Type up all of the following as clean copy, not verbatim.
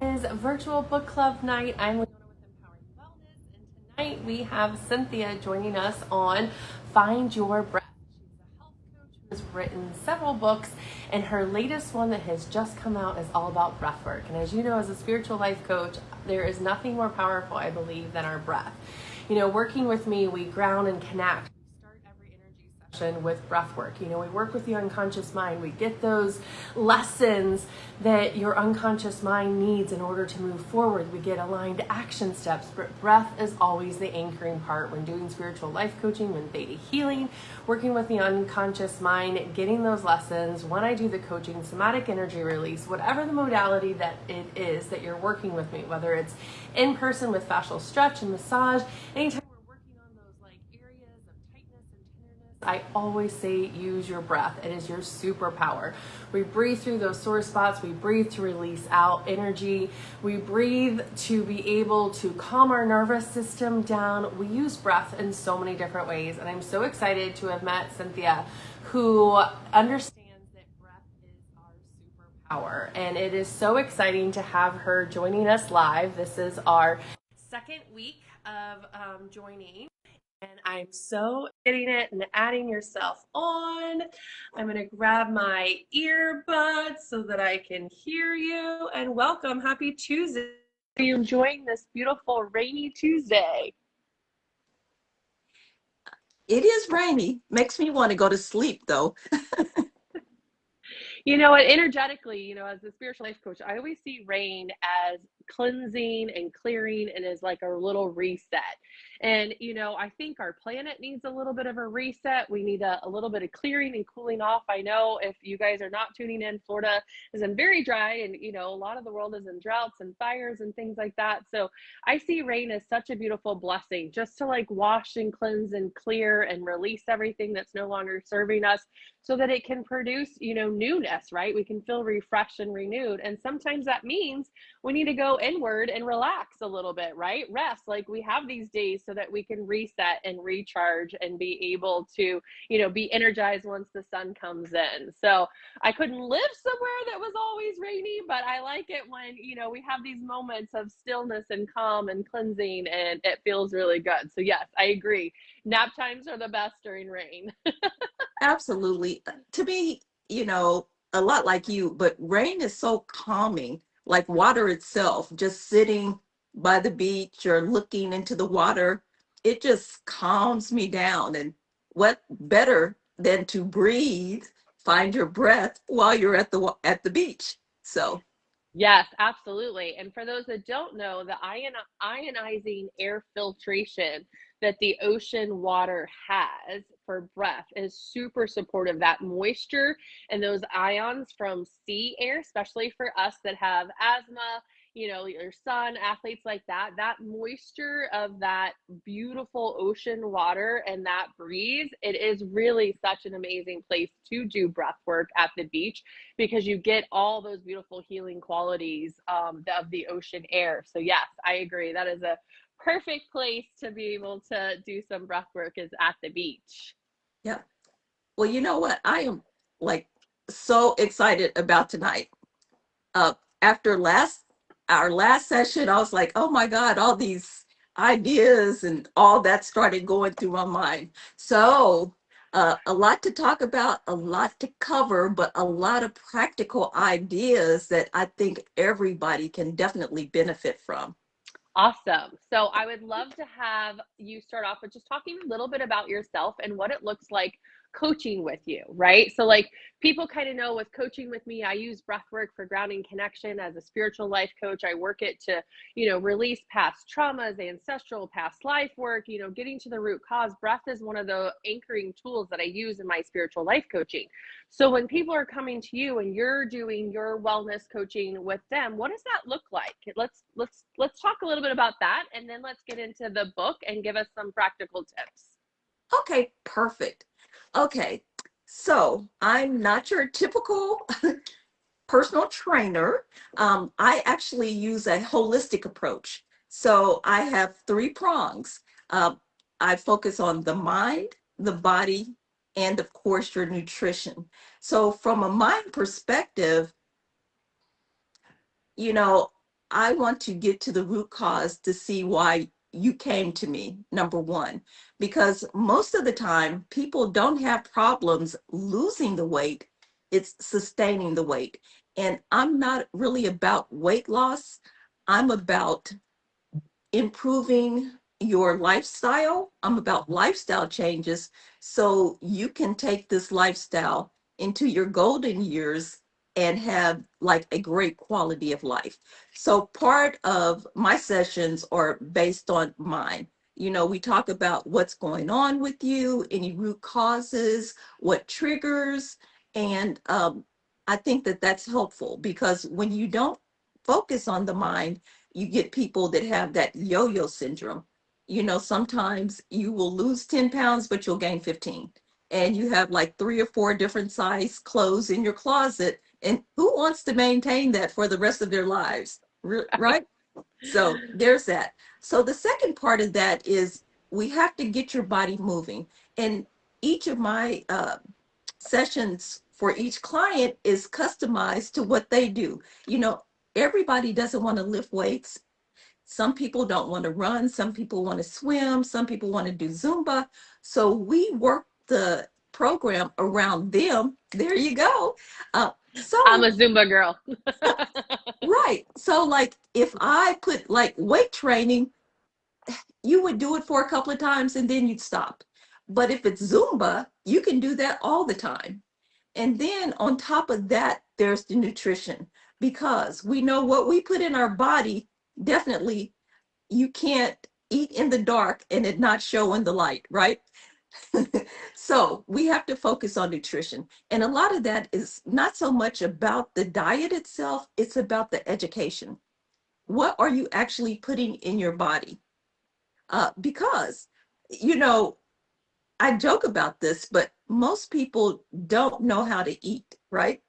Is virtual book club night. I'm Leona with Empowering Wellness, and tonight we have Cynthia joining us on Find Your Breath. She's a health coach who has written several books, and her latest one that has just come out is all about breath work. And as you know, as a spiritual life coach, there is nothing more powerful, I believe, than our breath. Working with me, we ground and connect every energy session with breath work. We work with the unconscious mind. We get those lessons that your unconscious mind needs in order to move forward. We get aligned action steps. But breath is always the anchoring part when doing spiritual life coaching, when theta healing, working with the unconscious mind, getting those lessons. When I do the coaching, somatic energy release, whatever the modality that it is that you're working with me, whether it's in person with fascial stretch and massage, anytime we're working on those like areas of tightness and tenderness, I always say use your breath. It is your superpower. We breathe through those sore spots. We breathe to release out energy. We breathe to be able to calm our nervous system down. We use breath in so many different ways. And I'm so excited to have met Cynthia, who understands that breath is our superpower. And it is so exciting to have her joining us live. This is our second week of joining. And I'm so getting it and adding yourself on. I'm going to grab my earbuds so that I can hear you. And welcome. Happy Tuesday. Are you enjoying this beautiful rainy Tuesday? It is rainy. Makes me want to go to sleep, though. And energetically, as a spiritual life coach, I always see rain as cleansing and clearing and as like a little reset. And, I think our planet needs a little bit of a reset. We need a little bit of clearing and cooling off. I know if you guys are not tuning in, Florida is in very dry and, a lot of the world is in droughts and fires and things like that. So I see rain as such a beautiful blessing just to like wash and cleanse and clear and release everything that's no longer serving us so that it can produce, newness, right? We can feel refreshed and renewed. And sometimes that means we need to go inward and relax a little bit, right? Rest, like we have these days so that we can reset and recharge and be able to, be energized once the sun comes in. So I couldn't live somewhere that was always rainy, but I like it when, we have these moments of stillness and calm and cleansing, and it feels really good. So yes, I agree. Nap times are the best during rain. Absolutely. To me, a lot like you, but rain is so calming, like water itself, just sitting by the beach or looking into the water, it just calms me down. And what better than to breathe, find your breath while you're at the beach. So, Yes, absolutely. And for those that don't know, the ionizing air filtration that the ocean water has for breath is super supportive. That moisture and those ions from sea air, especially for us that have asthma, your son, athletes like that, that moisture of that beautiful ocean water and that breeze, it is really such an amazing place to do breath work at the beach because you get all those beautiful healing qualities of the ocean air. So yes, I agree. That is a perfect place to be able to do some breath work is at the beach. yeah. Well, you know what? I am like so excited about tonight. After our last session, I was like, oh my God, all these ideas and all that started going through my mind. So, a lot to talk about, a lot to cover, but a lot of practical ideas that I think everybody can definitely benefit from. Awesome. So I would love to have you start off with just talking a little bit about yourself and what it looks like coaching with you, right? So like people kind of know with coaching with me, I use breath work for grounding connection as a spiritual life coach. I work it to, release past traumas, ancestral past life work, getting to the root cause. Breath is one of the anchoring tools that I use in my spiritual life coaching. So when people are coming to you and you're doing your wellness coaching with them, what does that look like? Let's talk a little bit about that, and then let's get into the book and give us some practical tips. Okay, perfect. Okay, so I'm not your typical personal trainer. I actually use a holistic approach. So I have three prongs. Um, I focus on the mind, the body, and of course, your nutrition. So, from a mind perspective, you know, I want to get to the root cause to see why you came to me, number one, because most of the time people don't have problems losing the weight, it's sustaining the weight. And I'm not really about weight loss, I'm about improving your lifestyle. I'm about lifestyle changes so you can take this lifestyle into your golden years and have like a great quality of life. So part of my sessions are based on mine. You know, we talk about what's going on with you, any root causes, what triggers, and I think that that's helpful because when you don't focus on the mind, you get people that have that yo-yo syndrome. You know, sometimes you will lose 10 pounds, but you'll gain 15. And you have like 3 or 4 different size clothes in your closet. And who wants to maintain that for the rest of their lives? Right? So there's that. So the second part of that is we have to get your body moving. And each of my sessions for each client is customized to what they do. You know, everybody doesn't want to lift weights. Some people don't want to run, some people want to swim, some people want to do Zumba. So we work the program around them. There you go. I'm So a Zumba girl. right. So like if I put like weight training, you would do it for a couple of times and then you'd stop. But if it's Zumba, you can do that all the time. And then on top of that, there's the nutrition because we know what we put in our body definitely you can't eat in the dark and it not show in the light, right? So we have to focus on nutrition. And a lot of that is not so much about the diet itself, it's about the education. What are you actually putting in your body? Because, you know, I joke about this, but most people don't know how to eat, right?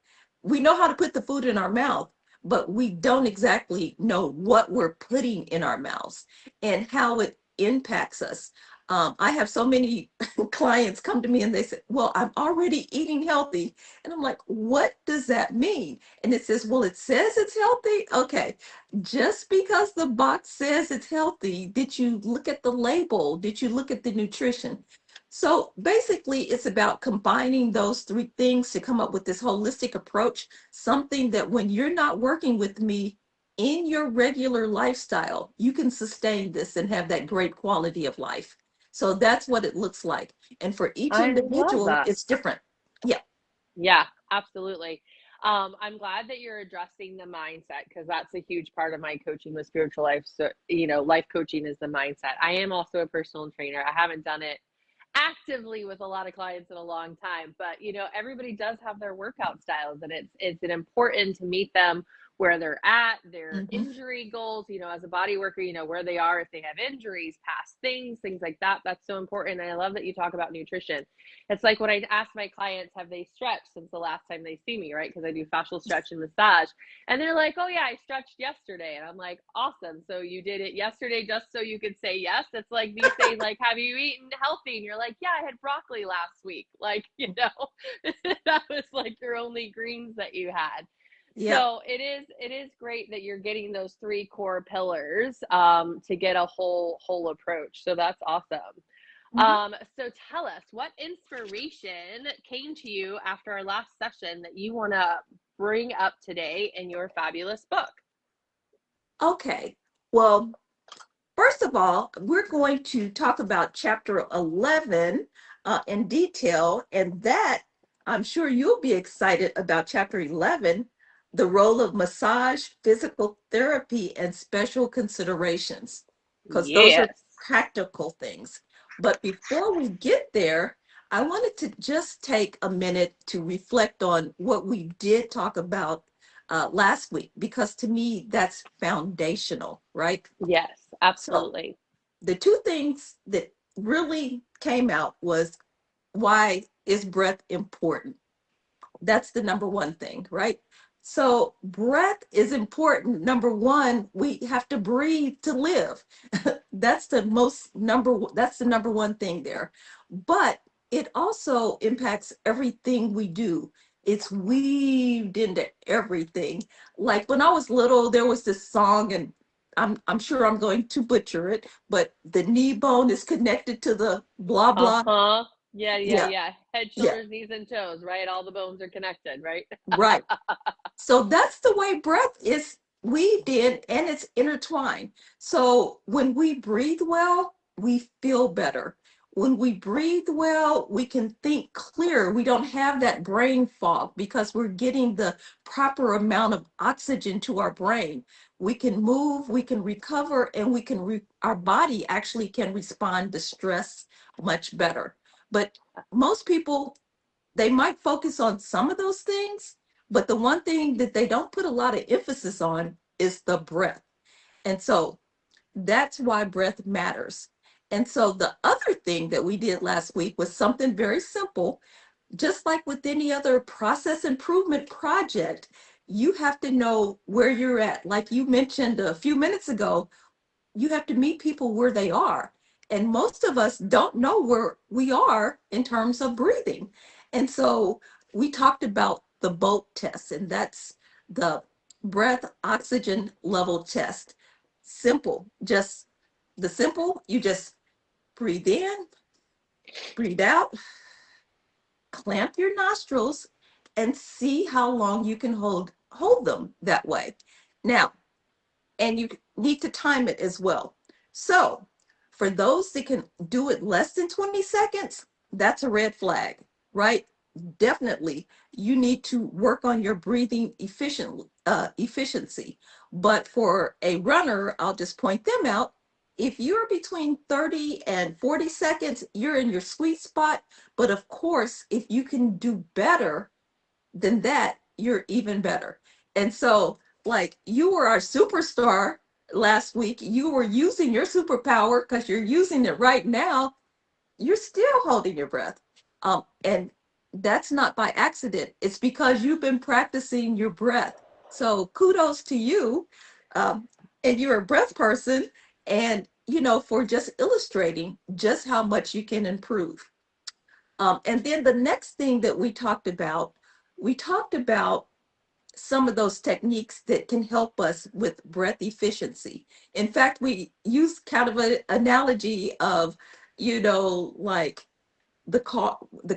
We know how to put the food in our mouth, but we don't exactly know what we're putting in our mouths and how it impacts us. I have so many clients come to me and they say, well, I'm already eating healthy. And I'm like, what does that mean? And it says, well, it says it's healthy. Okay. Just because the box says it's healthy, did you look at the label? Did you look at the nutrition? So basically, it's about combining those 3 things to come up with this holistic approach, something that when you're not working with me in your regular lifestyle, you can sustain this and have that great quality of life. So that's what it looks like. And for each I love individual, that. it's different. Yeah. Yeah, absolutely. I'm glad that you're addressing the mindset because that's a huge part of my coaching with spiritual life. So, life coaching is the mindset. I am also a personal trainer. I haven't done it actively with a lot of clients in a long time, but everybody does have their workout styles, and it's an important to meet them where they're at, their Mhm. injury goals, as a body worker, where they are, if they have injuries, past things like that. That's so important. And I love that you talk about nutrition. It's like when I ask my clients, have they stretched since the last time they see me, right? Because I do fascial stretch and massage. And they're like, oh, yeah, I stretched yesterday. And I'm like, awesome. So you did it yesterday just so you could say yes? It's like me saying, like, have you eaten healthy? And you're like, yeah, I had broccoli last week. Like, that was like your only greens that you had. Yeah. So it is great that you're getting those 3 core pillars to get a whole approach. So that's awesome. Mhm. So tell us what inspiration came to you after our last session that you want to bring up today in your fabulous book. Okay. Well, first of all, we're going to talk about chapter 11 in detail, and that I'm sure you'll be excited about chapter 11, the role of massage, physical therapy, and special considerations, because those are Yes. practical things. But before we get there, I wanted to just take a minute to reflect on what we did talk about last week, because to me, that's foundational, right? Yes, So absolutely. the 2 things that really came out was why is breath important? That's the number one thing, right? So breath is important. Number one, we have to breathe to live. That's the number one thing there. But it also impacts everything we do. it's weaved into everything. Like when I was little, there was this song, and I'm sure I'm going to butcher it, but the knee bone is connected to the blah blah. Uh-huh. Yeah, yeah, Yeah, yeah. Head, yeah, shoulders, knees, and toes, right? All the bones are connected, right? right. So that's the way breath is weaved in and it's intertwined. So when we breathe well, we feel better. When we breathe well, we can think clear. We don't have that brain fog because we're getting the proper amount of oxygen to our brain. We can move, we can recover, and our body actually can respond to stress much better. But most people, they might focus on some of those things, but the one thing that they don't put a lot of emphasis on is the breath. And so that's why breath matters. And so the other thing that we did last week was something very simple. Just like with any other process improvement project, you have to know where you're at. Like you mentioned a few minutes ago, you have to meet people where they are. And most of us don't know where we are in terms of breathing. And so we talked about the BOLT test, and that's the breath oxygen level test. Simple, just the simple, you just breathe in, breathe out, clamp your nostrils, and see how long you can hold them that way. Now, and you need to time it as well. So, for those that can do it less than 20 seconds, that's a red flag, right? Definitely, you need to work on your breathing efficiency. But for a runner, I'll just point them out. If you're between 30 and 40 seconds, you're in your sweet spot. But of course, if you can do better, then that you're even better. And so, like, you were our superstar last week. You were using your superpower because you're using it right now. You're still holding your breath. And that's not by accident. It's because you've been practicing your breath. So kudos to you. Um, and you're a breath person. And, for just illustrating just how much you can improve. And then the next thing that we talked about some of those techniques that can help us with breath efficiency. In fact, we use kind of an analogy of, like the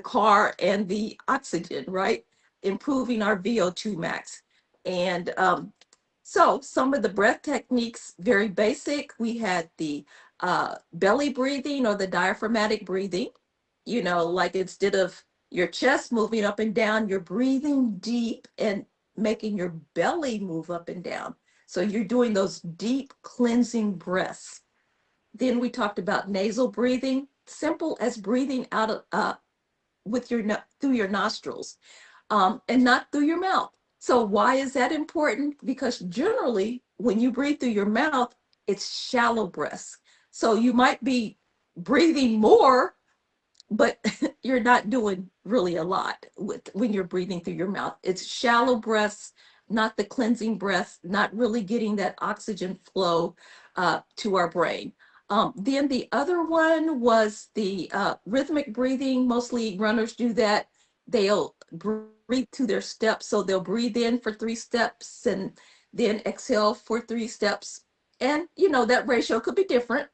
car and the oxygen, right? Improving our VO2 max. And so some of the breath techniques, very basic. We had the belly breathing or the diaphragmatic breathing, like instead of your chest moving up and down, you're breathing deep and making your belly move up and down. So you're doing those deep cleansing breaths. Then we talked about nasal breathing, simple as breathing out of with your through your nostrils, and not through your mouth. So why is that important? Because generally, when you breathe through your mouth, it's shallow breaths. So you might be breathing more, but you're not doing really a lot with when you're breathing through your mouth. It's shallow breaths, not the cleansing breaths, not really getting that oxygen flow to our brain. Then the other one was the rhythmic breathing. Mostly runners do that. They'll breathe to their steps. So they'll breathe in for 3 steps and then exhale for 3 steps. And, that ratio could be different,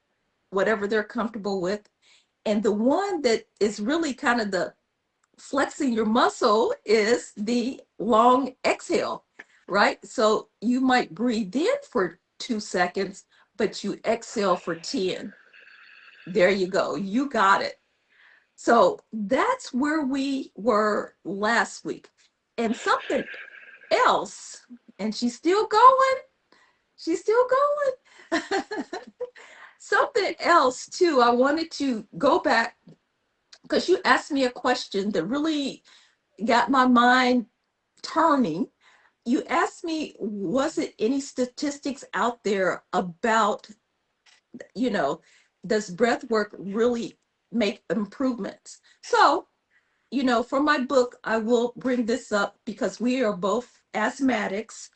whatever they're comfortable with. And the one that is really kind of the flexing your muscle is the long exhale, right? So you might breathe in for 2 seconds, but you exhale for 10. There you go. You got it. So that's where we were last week. And something else, and she's still going. She's still going. Something else, too, I wanted to go back because you asked me a question that really got my mind turning. You asked me, was it any statistics out there about, you know, does breath work really make improvements? So, for my book, I will bring this up because we are both asthmatics.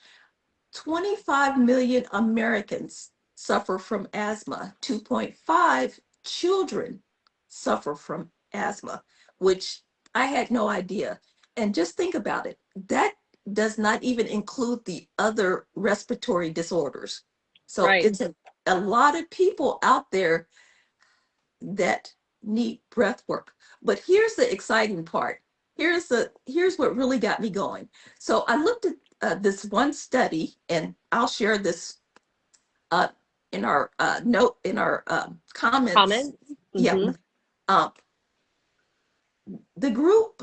25 million Americans suffer from asthma. 2.5 children suffer from asthma, which I had no idea. And just think about it. That does not even include the other respiratory disorders. So Right. it's a lot of people out there that need breath work. But here's the exciting part. Here's what really got me going. So I looked at this one study, and I'll share this uh, in our note in our comments. Comments? Yeah, Mm-hmm. uh, the group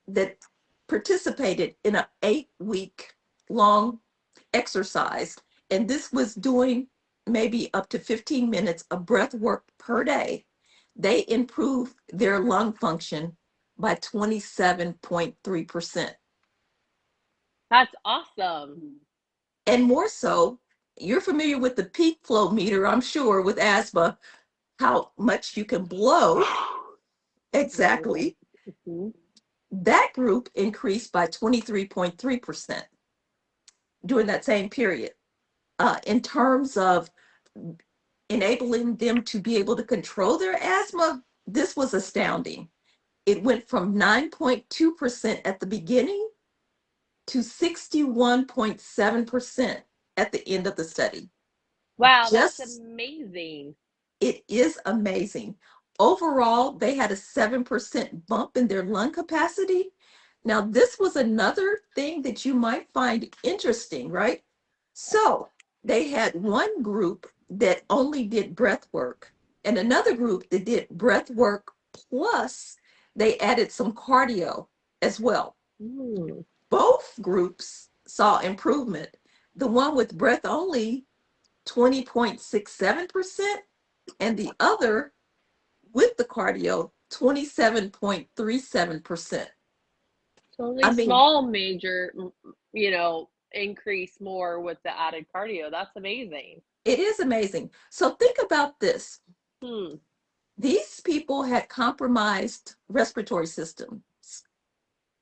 that participated in an 8 week long exercise, and this was doing maybe up to 15 minutes of breath work per day, they improved their lung function by 27.3%. That's awesome. And more so, you're familiar with the peak flow meter, I'm sure, with asthma, how much you can blow. Exactly. Mm-hmm. That group increased by 23.3% during that same period. In terms of enabling them to be able to control their asthma, this was astounding. It went from 9.2% at the beginning to 61.7% at the end of the study. Wow, that's Just, amazing. it is amazing. Overall, they had a 7% bump in their lung capacity. Now, this was another thing that you might find interesting, right? So they had one group that only did breath work and another group that did breath work plus they added some cardio as well. Mm. Both groups saw improvement. The one with breath only, 20.67%, and the other with the cardio, 27.37%. So only I mean, small major, increase more with the added cardio. That's amazing. it is amazing. So think about this. Hmm. These people had compromised respiratory systems,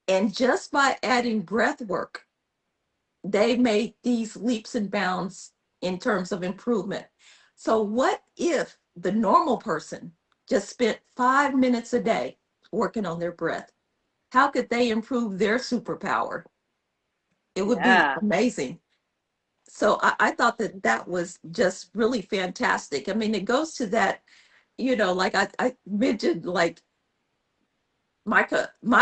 and just by adding breath work, they made these leaps and bounds in terms of improvement. So, what if the normal person just spent 5 minutes a day working on their breath? How could they improve their superpower? It would be Yeah. amazing. So, I thought that that was just really fantastic. I mean, it goes to that, like I mentioned, like my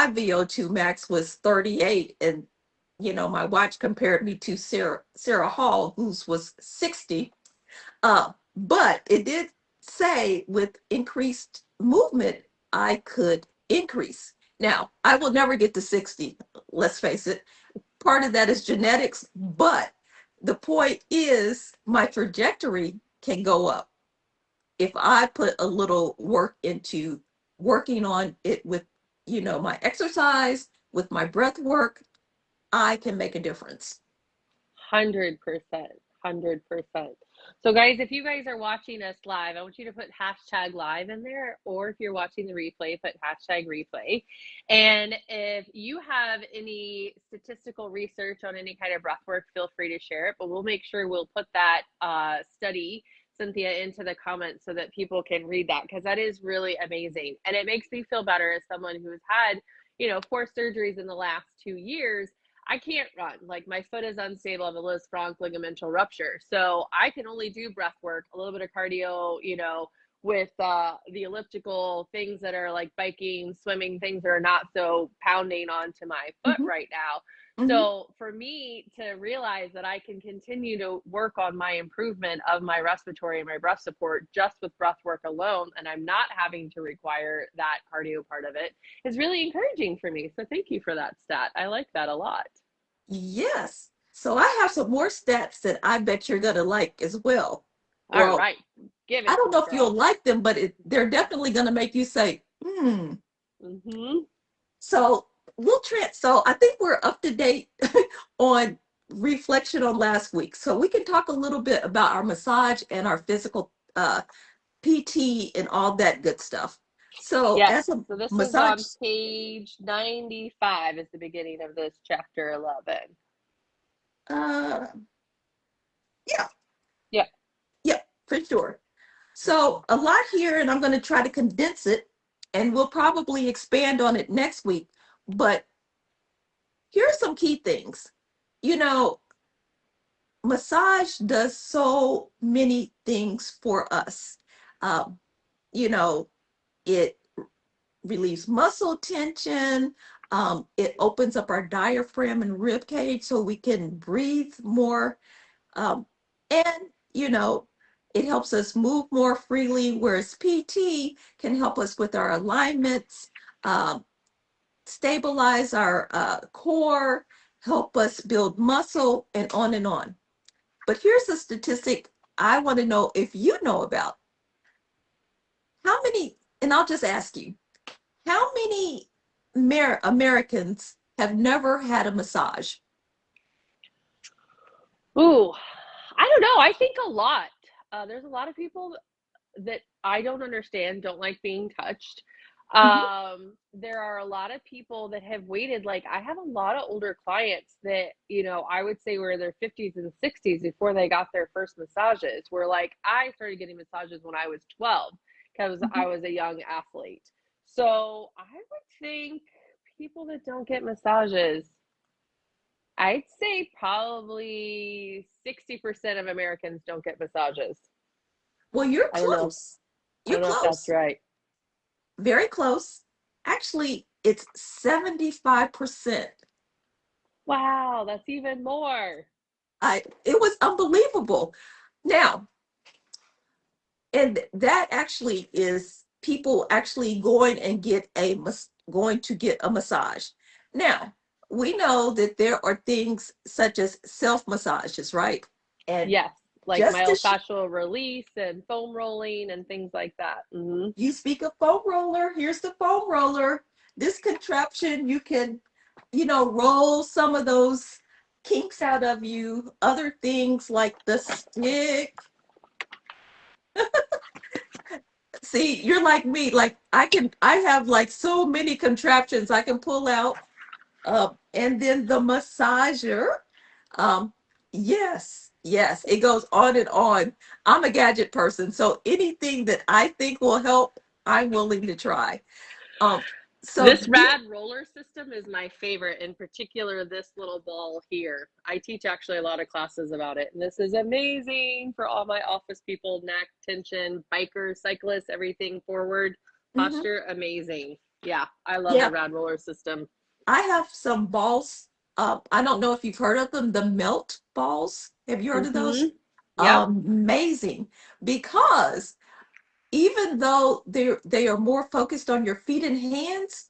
VO2 max was 38, and my watch compared me to Sarah Hall, whose was 60. But it did say with increased movement I could increase. Now I will never get to 60, let's face it. Part of that is genetics, but the point is my trajectory can go up if I put a little work into working on it with, my exercise, with my breath work, I can make a difference. 100%. 100%. So, guys, if you guys are watching us live, I want you to put hashtag live in there, or if you're watching the replay, put hashtag replay. And if you have any statistical research on any kind of breath work, feel free to share it. But we'll make sure we'll put that study, Cynthia, into the comments so that people can read that, because that is really amazing. And it makes me feel better as someone who's had, 4 surgeries in the last 2 years. I can't run. Like, my foot is unstable. I have a Lisfranc ligamental rupture. So I can only do breath work, a little bit of cardio, with the elliptical things that are like biking, swimming, things that are not so pounding onto my foot Mhm, right now. mhm. So for me to realize that I can continue to work on my improvement of my respiratory and my breath support just with breath work alone, and I'm not having to require that cardio part of it, is really encouraging for me. So thank you for that stat. I like that a lot. Yes. So I have some more stats that I bet you're going to like as well. All Well, right. Give I it to don't know me, if you'll girl. like them, but they're definitely going to make you say, hmm. Mm-hmm. So so I think we're up to date on reflection on last week. So we can talk a little bit about our massage and our physical PT and all that good stuff. So Yes. as a So this was massage, on page 95 is the beginning of this chapter 11. uh, yeah, Yeah. yeah, for sure. So a lot here, and I'm going to try to condense it, and we'll probably expand on it next week. But Here are some key things. You know, massage does so many things for us. Um, you know, it relieves muscle tension. It opens up our diaphragm and rib cage so we can breathe more. Um, and, you know, it helps us move more freely, whereas PT can help us with our alignments, um, stabilize our core, help us build muscle, and on and on. But here's a statistic I want to know if you know about. How many, and I'll just ask you, how many Americans have never had a massage? Ooh, I don't know. I think a lot. There's a lot of people that I don't understand, don't like being touched. Mhm. There are a lot of people that have waited. Like, I have a lot of older clients that, I would say were in their 50s and 60s before they got their first massages. Where, like, I started getting massages when I was 12 because I Mhm. was a young athlete. So I would think people that don't get massages, I'd say probably 60% of Americans don't get massages. Well, you're I don't know. close. I You're don't know if that's close. right. Very close. Actually, it's 75%. Wow, that's even more. It was unbelievable. Now, and that actually is people actually going to get a massage. Now, we know that there are things such as self massages, right? And Yes, like just to myofascial release and foam rolling and things like that. you speak of foam roller, here's the foam roller. This contraption, you can, roll some of those kinks out of you. Other things like the stick. See, you're like me. Like I have like so many contraptions I can pull out. And then the massager. Um, yes, yes, it goes on and on. I'm a gadget person, so anything that I think will help, I'm willing to try. Um, so This yeah, rad roller system is my favorite, in particular, this little ball here. I teach actually a lot of classes about it, and this is amazing for all my office people, neck tension, bikers, cyclists, everything forward, mhm, posture, amazing. Yeah, I love the yeah, rad roller system. I have some balls. I don't know if you've heard of them, the melt balls. Have you heard of those? Mm-hmm. Yep. Amazing, because even though they are more focused on your feet and hands,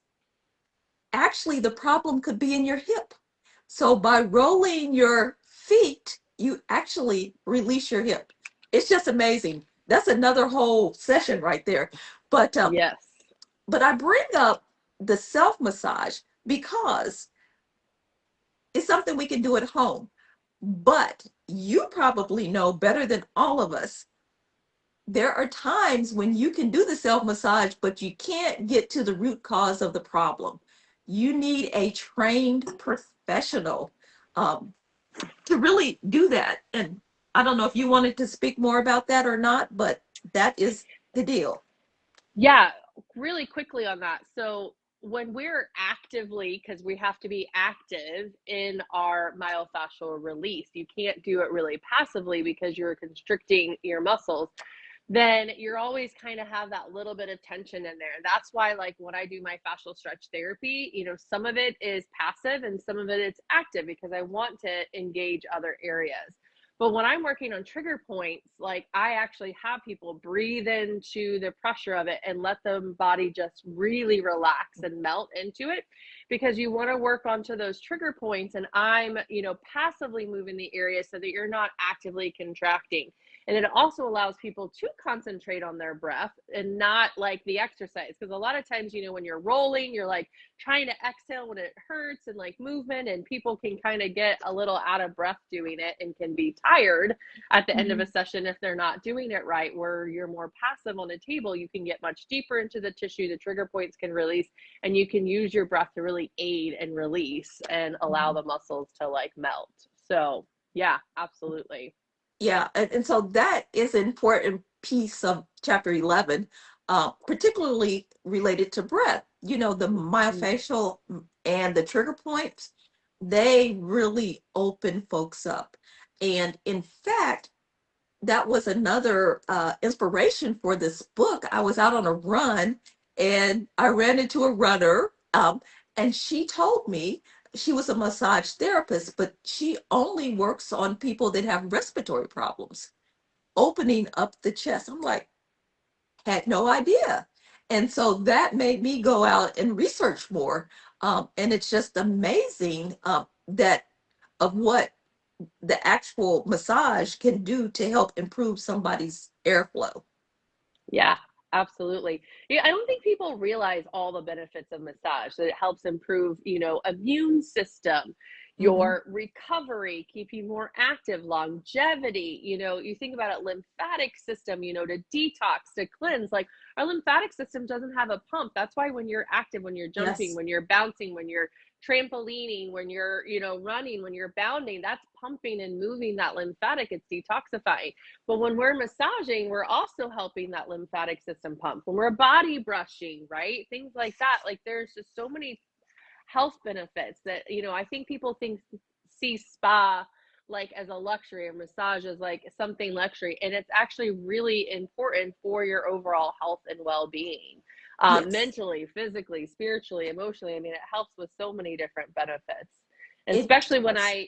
actually the problem could be in your hip. So by rolling your feet, you actually release your hip. It's just amazing. That's another whole session right there. But Yes. I bring up the self massage because it's something we can do at home. But you probably know better than all of us, there are times when you can do the self massage, but you can't get to the root cause of the problem. You need a trained professional um, to really do that. And I don't know if you wanted to speak more about that or not, but that is the deal. Yeah, really quickly on that. So when we're actively, because we have to be active in our myofascial release, you can't do it really passively because you're constricting your muscles. Then you're always kind of have that little bit of tension in there. That's why, like, when I do my fascial stretch therapy, some of it is passive and some of it is active because I want to engage other areas. But when I'm working on trigger points, like, I actually have people breathe into the pressure of it and let the body just really relax and melt into it, because you want to work onto those trigger points. And I'm, passively moving the area so that you're not actively contracting. And it also allows people to concentrate on their breath and not like the exercise. Because a lot of times, when you're rolling, you're like trying to exhale when it hurts and like movement, and people can kind of get a little out of breath doing it and can be tired at the end of a Mhm. session if they're not doing it right. Where you're more passive on the table, you can get much deeper into the tissue, the trigger points can release, and you can use your breath to really aid and release and allow Mhm. the muscles to like melt. So, yeah, absolutely. Yeah, and so that is an important piece of chapter 11, particularly related to breath. The Mhm. myofascial and the trigger points. they really open folks up. And in fact, that was another inspiration for this book. I was out on a run and I ran into a runner, and she told me she was a massage therapist, but she only works on people that have respiratory problems, opening up the chest. I'm like, had no idea. And so that made me go out and research more. And it's just amazing that of what the actual massage can do to help improve somebody's airflow. Yeah, absolutely. Yeah, I don't think people realize all the benefits of massage, that it helps improve, immune system, Hmm. your recovery, keep you more active, longevity. You think about it, lymphatic system, to detox, to cleanse. Like our lymphatic system doesn't have a pump. That's why when you're active, when you're jumping, Yes. when you're bouncing, when you're trampolining, when you're, running, when you're bounding, that's pumping and moving that lymphatic. It's detoxifying. But when we're massaging, we're also helping that lymphatic system pump. When we're body brushing, right? Things like that. Like there's just so many health benefits that, I think people see spa like as a luxury or massage as like something luxury. And it's actually really important for your overall health and well-being. Yes. Mentally, physically, spiritually, emotionally. I mean, it helps with so many different benefits. And It especially when does. I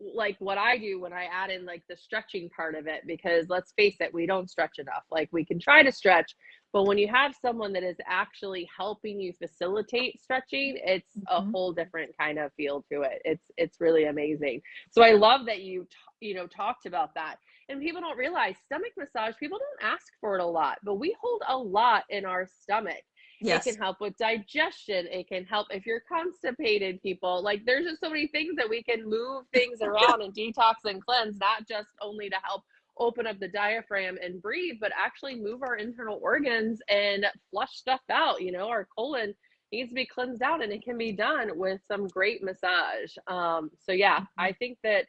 like what I do when I add in like the stretching part of it, because let's face it, we don't stretch enough. Like we can try to stretch, but when you have someone that is actually helping you facilitate stretching, it's a Mhm. whole different kind of feel to it. It's really amazing. So I love that talked about that. And people don't realize stomach massage, people don't ask for it a lot, but we hold a lot in our stomach. It can Yes. help with digestion. It can help if you're constipated, people. Like there's just so many things that we can move things around and detox and cleanse, not just only to help open up the diaphragm and breathe, but actually move our internal organs and flush stuff out. Our colon needs to be cleansed out, and it can be done with some great massage. So yeah, I Mhm. think that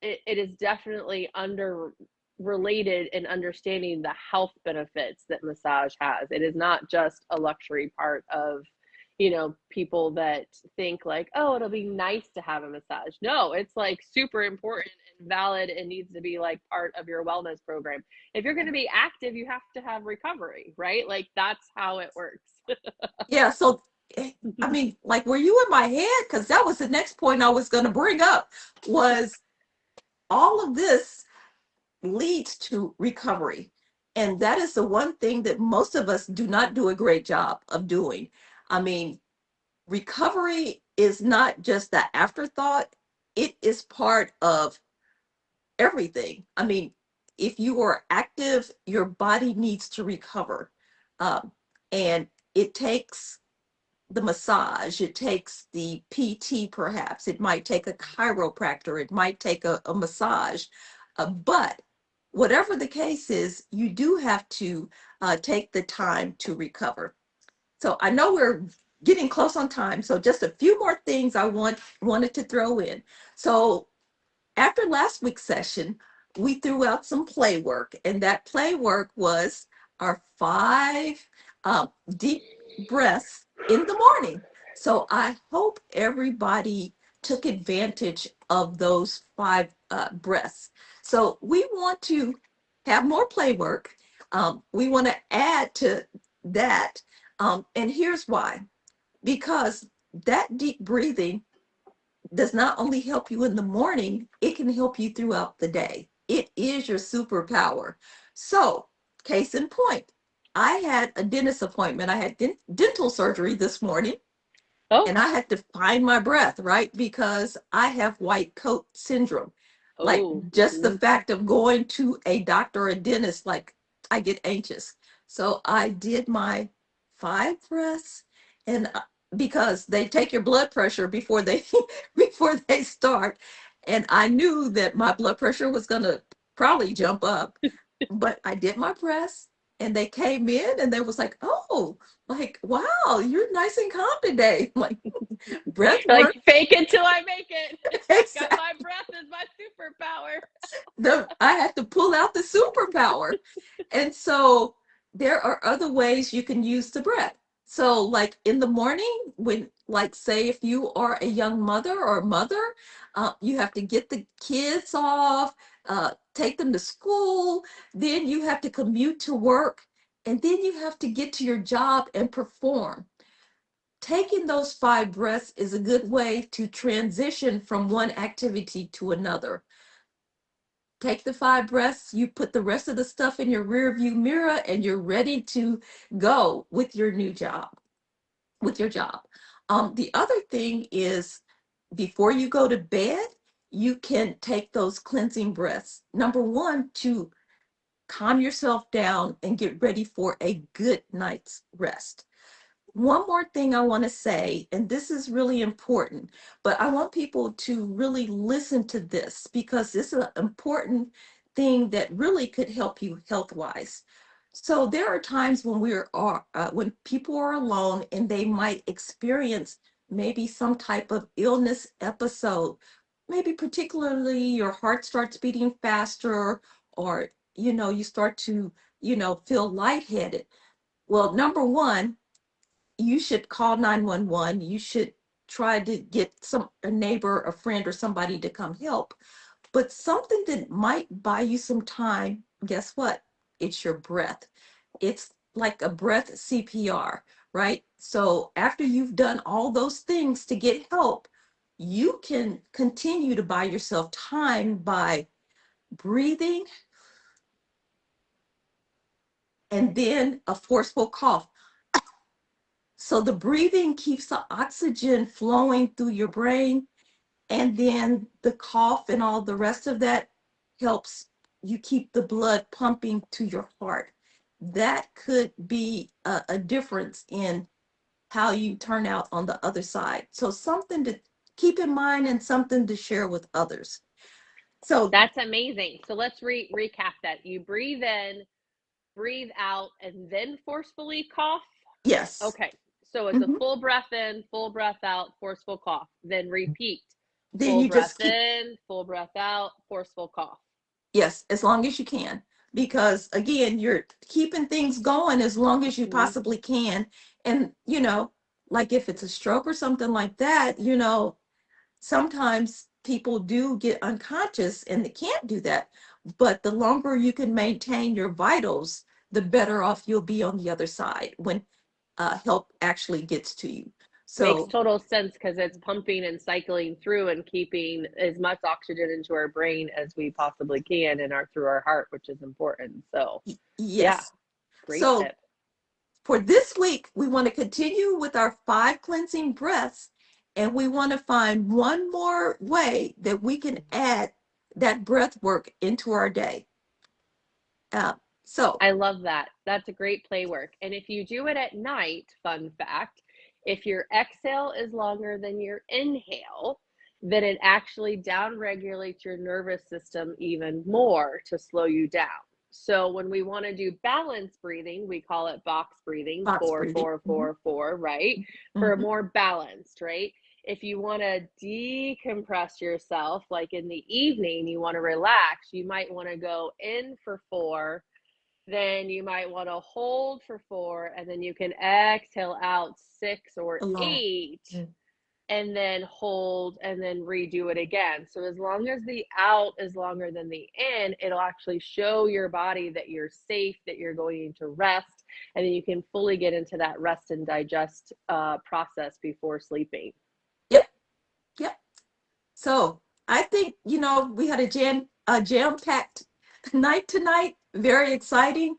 it is definitely under related in understanding the health benefits that massage has. It is not just a luxury part of, people that think like, oh, it'll be nice to have a massage. No, it's like super important and valid and needs to be like part of your wellness program. If you're going to be active, you have to have recovery, right? Like that's how it works. Yeah. So, I mean, like, were you in my head? Because that was the next point I was going to bring up was all of this leads to recovery. And that is the one thing that most of us do not do a great job of doing. I mean, recovery is not just the afterthought, it is part of everything. I mean, if you are active, your body needs to recover. Um, and it takes the massage, it takes the PT, perhaps, it might take a chiropractor, it might take a massage. But whatever the case is, you do have to take the time to recover. So I know we're getting close on time. So just a few more things I wanted to throw in. So after last week's session, we threw out some play work, and that play work was our 5 deep breaths in the morning. So I hope everybody took advantage of those 5 breaths. So we want to have more play work. We want to add to that. And here's why, because that deep breathing does not only help you in the morning, it can help you throughout the day. It is your superpower. So, case in point, I had a dentist appointment. I had dental surgery this morning, Oh, and I had to find my breath, right? Because I have white coat syndrome. Like oh, just the mm-hmm. fact of going to a doctor or a dentist, like I get anxious. So I did my 5 breaths, and because they take your blood pressure before they before they start, and I knew that my blood pressure was gonna probably jump up, but I did my breaths, and they came in and they was like, oh, like, wow, you're nice and calm today. Like, breath Like work. fake it till I make it. Got Exactly. my breath as my superpower. I had to pull out the superpower. And so there are other ways you can use the breath. So, like in the morning, when, like, say, if you are a young mother or mother, you have to get the kids off, take them to school, then you have to commute to work, and then you have to get to your job and perform. Taking those 5 breaths is a good way to transition from one activity to another. Take the 5 breaths, you put the rest of the stuff in your rear view mirror, and you're ready to go with your new job, with your job. The other thing is, before you go to bed, you can take those cleansing breaths. Number one, to calm yourself down and get ready for a good night's rest. One more thing I want to say, and this is really important, but I want people to really listen to this because this is an important thing that really could help you health wise. So there are times when when people are alone and they might experience maybe some type of illness episode. Maybe particularly your heart starts beating faster, or you start to feel lightheaded. Well, number one, you should call 911. You should try to get a neighbor, a friend, or somebody to come help. But something that might buy you some time, guess what? It's your breath. It's like a breath CPR, right? So after you've done all those things to get help, you can continue to buy yourself time by breathing and then a forceful cough. So the breathing keeps the oxygen flowing through your brain, and then the cough and all the rest of that helps you keep the blood pumping to your heart. That could be a difference in how you turn out on the other side. So something to keep in mind and something to share with others. So That's amazing. So let's recap that. You breathe in, breathe out, and then forcefully cough. yes. Okay. So it's a Mhm. full breath in, full breath out, forceful cough. Then repeat. Then Full you just breath keep, in, full breath out, forceful cough. yes, as long as you can. Because again, you're keeping things going as long as you Mm-hmm. possibly can. And, like if it's a stroke or something like that, sometimes people do get unconscious and they can't do that. But the longer you can maintain your vitals, the better off you'll be on the other side when help actually gets to you. Makes So, total sense because it's pumping and cycling through and keeping as much oxygen into our brain as we possibly can and through our heart, which is important. So, yeah, yes. great So, tip. for this week, we want to continue with our 5 cleansing breaths, and we want to find one more way that we can add that breath work into our day. Uh, so, I love that. That's a great play work. And if you do it at night, fun fact, if your exhale is longer than your inhale, then it actually downregulates your nervous system even more to slow you down. So when we want to do balance breathing, we call it box breathing, box four, breathing. four, four, four, right? For a Mhm. more balanced, right? If you want to decompress yourself, like in the evening, you want to relax, you might want to go in for 4, then you might want to hold for 4, and then you can exhale out 6 or Alone. 8, Mm. and then hold and then redo it again. So as long as the out is longer than the in, it'll actually show your body that you're safe, that you're going to rest, and then you can fully get into that rest and digest process before sleeping. Yep, yep. So I think, we had a jam-packed night tonight. Very exciting.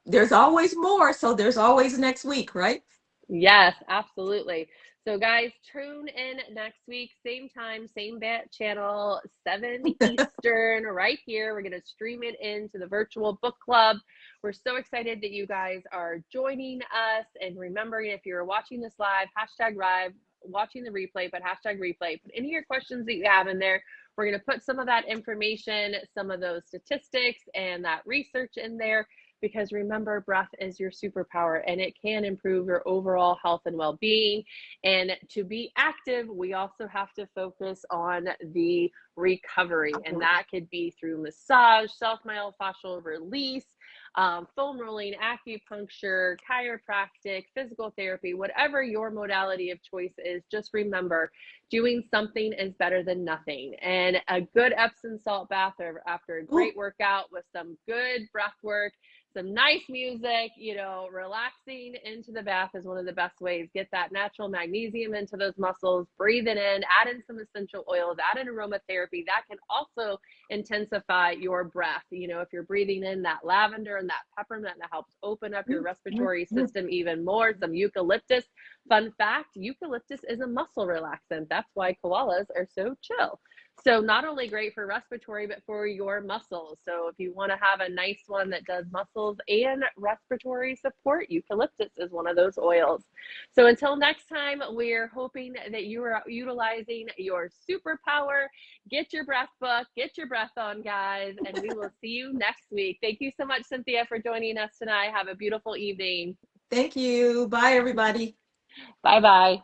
There's always more, so there's always next week, right? Yes, absolutely. So, guys, tune in next week, same time, same bat channel, 7 Eastern, right here. We're going to stream it into the virtual book club. We're so excited that you guys are joining us. And remembering, if you're watching this live, hashtag live, watching the replay, but hashtag replay. Put any of your questions that you have in there. We're going to put some of that information, some of those statistics, and that research in there, because remember, breath is your superpower and it can improve your overall health and well-being. And to be active, we also have to focus on the recovery, and that could be through massage, self myofascial release, foam rolling, acupuncture, chiropractic, physical therapy, whatever your modality of choice is, just remember doing something is better than nothing. And a good Epsom salt bath after a Ooh, great workout with some good breath work, some nice music, relaxing into the bath is one of the best ways. Get that natural magnesium into those muscles, breathe it in, add in some essential oils, add in aromatherapy. That can also intensify your breath. If you're breathing in that lavender and that peppermint, that helps open up your respiratory system even more. Some eucalyptus. Fun fact, eucalyptus is a muscle relaxant. That's why koalas are so chill. So not only great for respiratory, but for your muscles. So if you want to have a nice one that does muscles and respiratory support, eucalyptus is one of those oils. So until next time, we're hoping that you are utilizing your superpower. Get your breath book, get your breath on, guys, and we will see you next week. Thank you so much, Cynthia, for joining us tonight. Have a beautiful evening. thank you. Bye, everybody. Bye-bye.